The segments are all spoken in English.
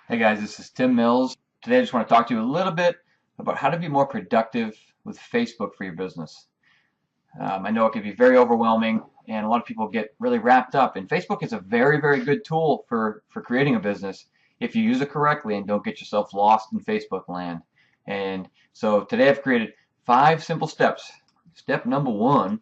Hey guys, this is Tim Mills. Today I just want to talk to you a little bit about how to be more productive with Facebook for your business. I know it can be very overwhelming and a lot of people get really wrapped up. And Facebook is a very, very good tool for creating a business if you use it correctly and don't get yourself lost in Facebook land. And so today I've created 5 simple steps. Step number 1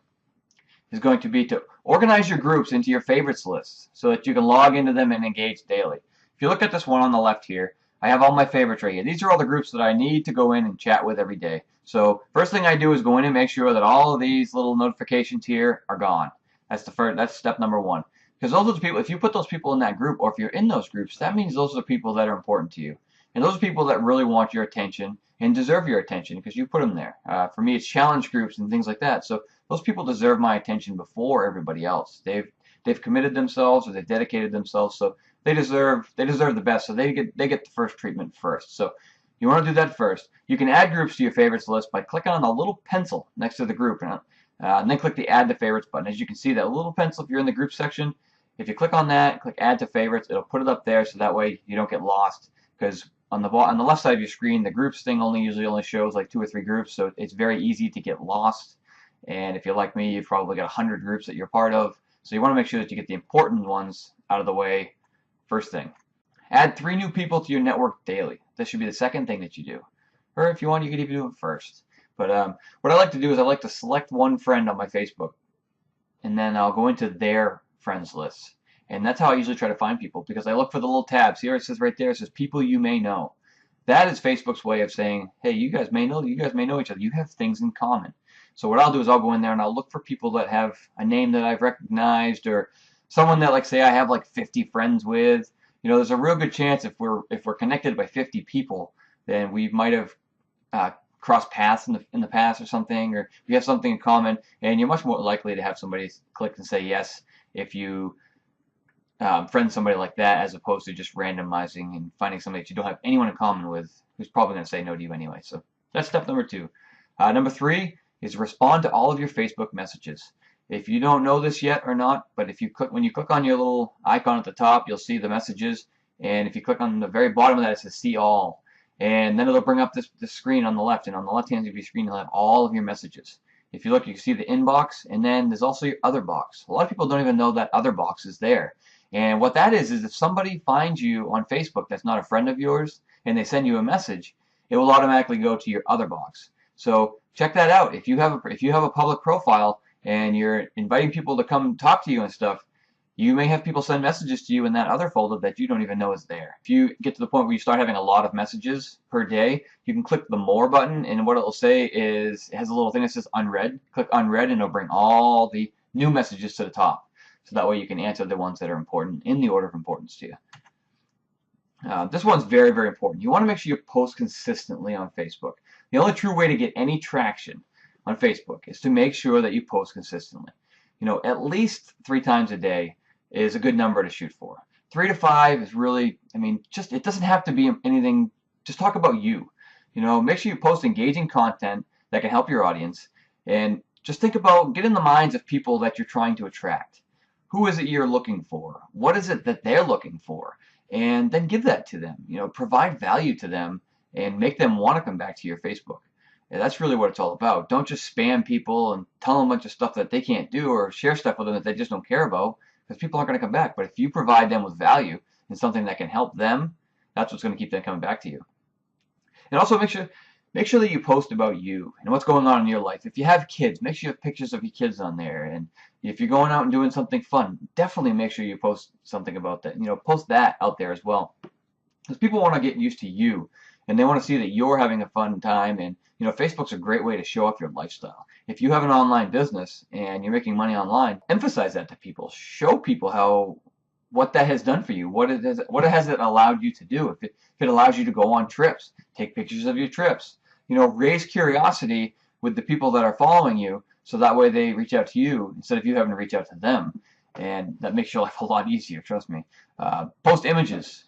is going to be to organize your groups into your favorites list so that you can log into them and engage daily. If you look at this one on the left here, I have all my favorites right here. These are all the groups that I need to go in and chat with every day. So first thing I do is go in and make sure that all of these little notifications here are gone. That's step number 1. Because those are the people, if you put those people in that group or if you're in those groups, that means those are the people that are important to you. And those are people that really want your attention and deserve your attention because you put them there. For me, it's challenge groups and things like that. So those people deserve my attention before everybody else. They've committed themselves or they've dedicated themselves, so they deserve the best. So they get the first treatment first. So you want to do that first. You can add groups to your favorites list by clicking on the little pencil next to the group, and then click the Add to Favorites button. As you can see, that little pencil, if you're in the group section, if you click on that, click Add to Favorites, it'll put it up there so that way you don't get lost. Because on the left side of your screen, the groups thing usually only shows like 2 or 3 groups, so it's very easy to get lost. And if you're like me, you've probably got 100 groups that you're part of. So you want to make sure that you get the important ones out of the way first thing. Add 3 new people to your network daily. This should be the second thing that you do. Or if you want, you could even do it first. But what I like to do is I like to select one friend on my Facebook, and then I'll go into their friends list. And that's how I usually try to find people because I look for the little tabs. Here it says right there, it says people you may know. That is Facebook's way of saying, hey, you guys may know each other. You have things in common. So what I'll do is I'll go in there and I'll look for people that have a name that I've recognized or someone that, like, say I have like 50 friends with. There's a real good chance if we're connected by 50 people, then we might have uh, crossed paths in the past or something, or we have something in common, and you're much more likely to have somebody click and say yes if you friend somebody like that, as opposed to just randomizing and finding somebody that you don't have anyone in common with, who's probably going to say no to you anyway. So that's step number 2. Number 3 is respond to all of your Facebook messages. If you don't know this yet or not, but when you click on your little icon at the top, you'll see the messages, and if you click on the very bottom of that, it says see all, and then it'll bring up this screen on the left, and on the left hand of your screen you'll have all of your messages. If you look, you can see the inbox, and then there's also your other box. A lot of people don't even know that other box is there. And what that is if somebody finds you on Facebook that's not a friend of yours and they send you a message, it will automatically go to your other box. So check that out. If you have a public profile and you're inviting people to come talk to you and stuff, you may have people send messages to you in that other folder that you don't even know is there. If you get to the point where you start having a lot of messages per day, you can click the More button, and what it will say is it has a little thing that says Unread. Click Unread, and it'll bring all the new messages to the top. So that way you can answer the ones that are important in the order of importance to you. This one's very, very important. You want to make sure you post consistently on Facebook. The only true way to get any traction on Facebook is to make sure that you post consistently. At least 3 times a day is a good number to shoot for. 3 to 5 is really, it doesn't have to be anything. Just talk about you. Make sure you post engaging content that can help your audience, and just get in the minds of people that you're trying to attract. Who is it you're looking for? What is it that they're looking for? And then give that to them. Provide value to them and make them want to come back to your Facebook. And that's really what it's all about. Don't just spam people and tell them a bunch of stuff that they can't do, or share stuff with them that they just don't care about, because people aren't going to come back. But if you provide them with value and something that can help them, that's what's going to keep them coming back to you. And also make sure that you post about you and what's going on in your life. If you have kids, make sure you have pictures of your kids on there. And if you're going out and doing something fun, definitely make sure you post something about that. Post that out there as well. Because people want to get used to you, and they want to see that you're having a fun time. And Facebook's a great way to show off your lifestyle. If you have an online business and you're making money online, emphasize that to people. Show people what that has done for you, what it has it allowed you to do. If it allows you to go on trips, take pictures of your trips. Raise curiosity with the people that are following you, so that way they reach out to you instead of you having to reach out to them. And that makes your life a lot easier, trust me. Post images.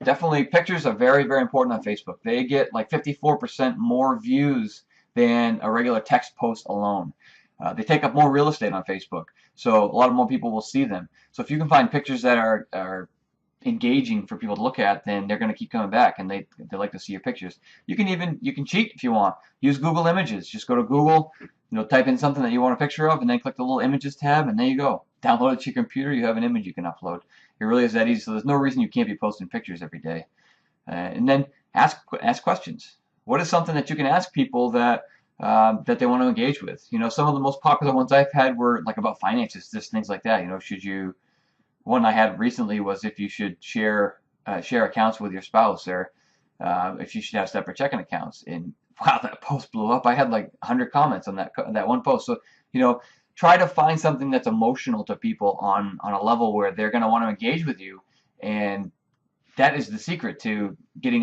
Definitely, pictures are very, very important on Facebook. They get like 54% more views than a regular text post alone. They take up more real estate on Facebook, so a lot more people will see them. So if you can find pictures that are engaging for people to look at, then they're going to keep coming back, and they like to see your pictures. You can cheat if you want. Use Google Images. Just go to Google, type in something that you want a picture of, and then click the little images tab, and there you go. Download it to your computer. You have an image you can upload. It really is that easy. So there's no reason you can't be posting pictures every day. And then ask questions. What is something that you can ask people that that they want to engage with? Some of the most popular ones I've had were like about finances, just things like that. Should you one I had recently was if you should share accounts with your spouse, or if you should have separate checking accounts. And wow, that post blew up. I had like 100 comments on that one post. So try to find something that's emotional to people on a level where they're going to want to engage with you, and that is the secret to getting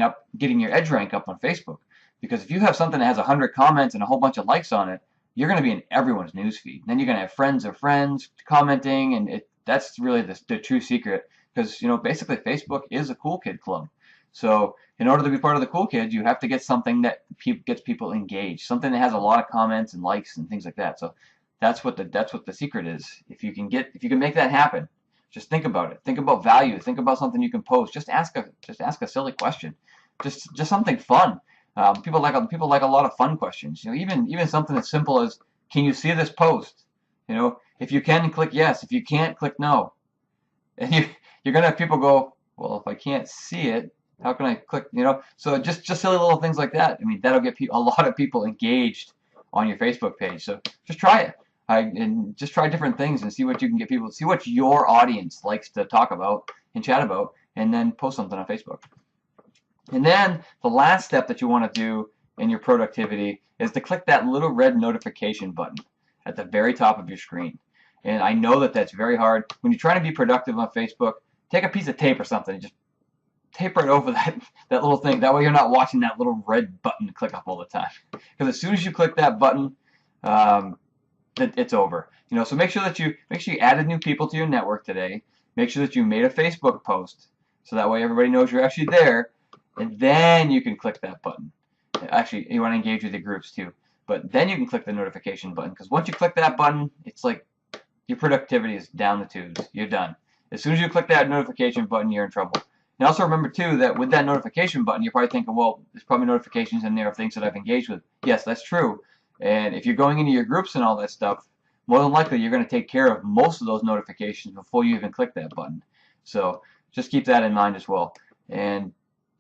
your edge rank up on Facebook. Because if you have something that has 100 comments and a whole bunch of likes on it, you're going to be in everyone's newsfeed. Then you're going to have friends of friends commenting, and that's really the true secret. Because basically Facebook is a cool kid club. So in order to be part of the cool kids, you have to get something that gets people engaged, something that has a lot of comments and likes and things like that. So that's what the secret is. If you can make that happen, just think about it. Think about value. Think about something you can post. Just ask a silly question. Just something fun. People like a lot of fun questions. Even something as simple as, can you see this post? If you can, click yes. If you can't, click no. And you're gonna have people go, well, if I can't see it, how can I click? So just silly little things like that. I mean, that'll get a lot of people engaged on your Facebook page. So just try it. And just try different things and see what you can get people. See what your audience likes to talk about and chat about, and then post something on Facebook. And then the last step that you want to do in your productivity is to click that little red notification button at the very top of your screen. And I know that that's very hard. When you're trying to be productive on Facebook, take a piece of tape or something and just tape right over that little thing. That way you're not watching that little red button click up all the time. Because as soon as you click that button, it's over. So make sure you added new people to your network today. Make sure that you made a Facebook post, so that way everybody knows you're actually there. And then you can click that button. Actually, you want to engage with your groups too. But then you can click the notification button, because once you click that button, it's like your productivity is down the tubes. You're done. As soon as you click that notification button, you're in trouble. And also remember too that with that notification button, you're probably thinking, well, there's probably notifications in there of things that I've engaged with. Yes, that's true. And if you're going into your groups and all that stuff, more than likely you're going to take care of most of those notifications before you even click that button. So just keep that in mind as well. And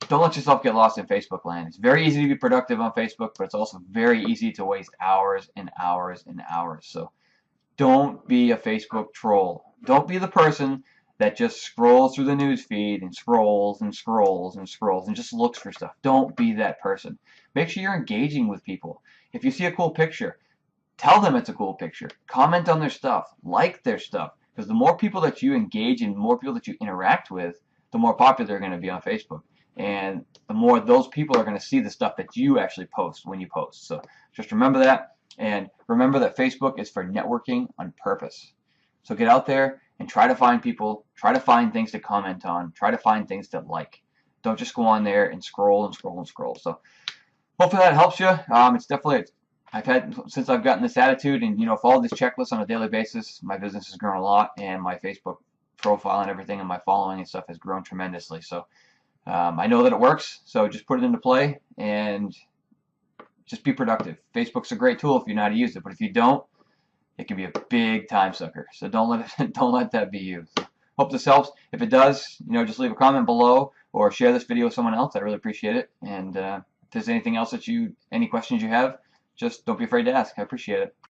don't let yourself get lost in Facebook land. It's very easy to be productive on Facebook, but it's also very easy to waste hours and hours and hours. So don't be a Facebook troll. Don't be the person that just scrolls through the news feed and scrolls and scrolls and scrolls and just looks for stuff. Don't be that person. Make sure you're engaging with people. If you see a cool picture, tell them it's a cool picture. Comment on their stuff. Like their stuff. Because the more people that you engage and the more people that you interact with, the more popular they're going to be on Facebook. And the more those people are going to see the stuff that you actually post when you post. So just remember that. And remember that Facebook is for networking on purpose. So get out there and try to find people. Try to find things to comment on. Try to find things to like. Don't just go on there and scroll and scroll and scroll. So hopefully that helps you. It's definitely, since I've gotten this attitude and follow this checklist on a daily basis, my business has grown a lot, and my Facebook profile and everything and my following and stuff has grown tremendously. So I know that it works, so just put it into play and just be productive. Facebook's a great tool if you know how to use it, but if you don't, it can be a big time sucker. So don't let that be you. So hope this helps. If it does, just leave a comment below or share this video with someone else. I'd really appreciate it. And if there's anything else any questions you have, just don't be afraid to ask. I appreciate it.